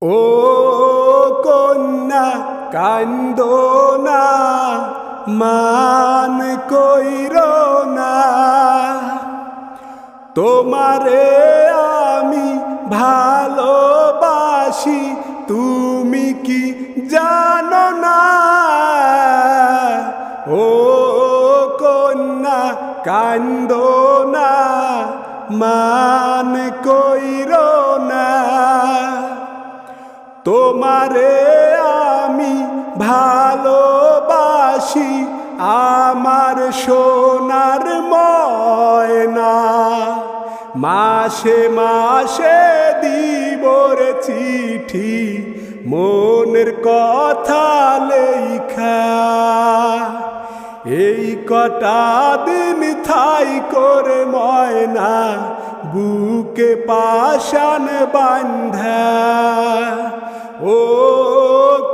ও কন্যা কান্দো না, মান কইরো না, তোমারে আমি ভালোবাসি তুমি কি জানো না। ও কন্যা কান্দো না, মান কইরো না, তোমারে আমি ভালোবাসি আমার সোনার ময়না। মাসে মাসে দিবর চিঠি মনের কথা লেখা, এই কটা দিন থাই করে ময়না বুকে পাশান বান্ধা। ও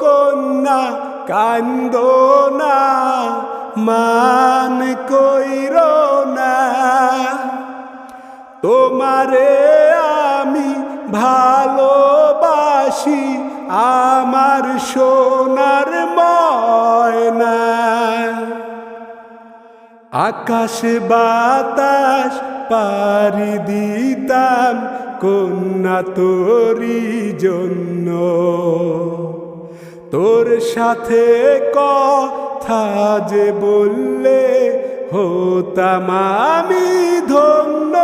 কন্যা কান্দো না, মান কইরো না, তোমারে আমি ভালোবাসি আমার সোনার ময়না। আকাশ বাতাস পাড়ি দিতাম কন্যা তোরি জন্য, তোর সাথে কথা যে বললে হতাম আমি ধন্য।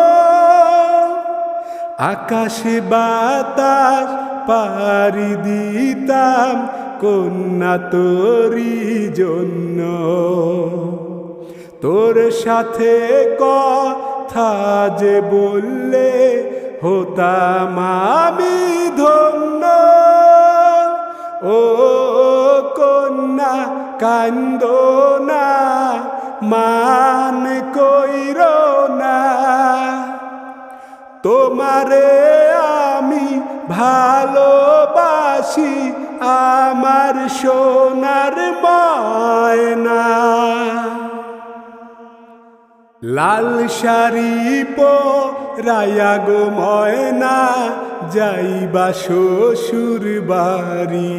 আকাশ বাতাস পাড়ি দিতাম কন্যা তোরি জন্য, তোর সাথে কথা যে বললে হতাম আমি ধন্য। ও কন্যা কান্দো না, মান কইরো না, তোমারে আমি ভালোবাসি আমার সোনার ময়না। লাল শাড়ি পরাইয়া গো ময়না যাইবা শ্বশুর বাড়ি,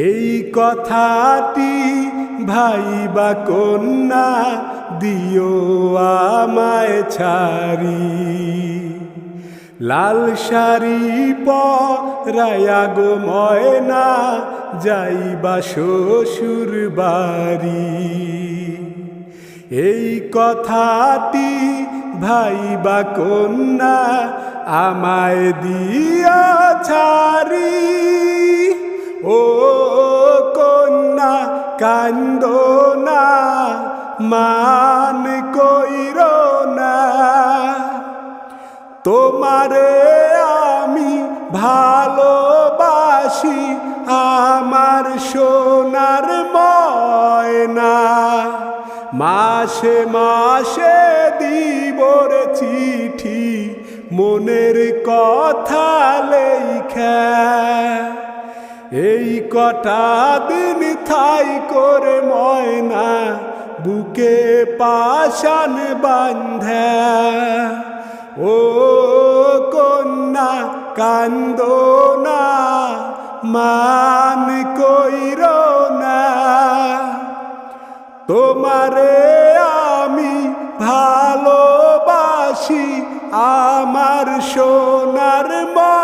এই কথাটি ভাইবা কন্যা দিও আমায় ছাড়ি। লাল শাড়ি পরাইয়া গো ময়না যাইবা শ্বশুর বাড়ি, এই কথাটি ভাইবা কন্যা আমায় দিয়া ছাড়ি। ও কন্যা কান্দো না, মান কইরো না, তোমারে আমি ভালোবাসি আমার সোনার ময়না। মাসে মাসে দিবর চিঠি মনের কথা লেখা, এই কটা দিন থাই করে ময়না বুকে পাশান বান্ধা। ও কন্যা কান্দো না, মান কইরো না, তোমারে আমি ভালোবাসি আমার সোনার ময়না।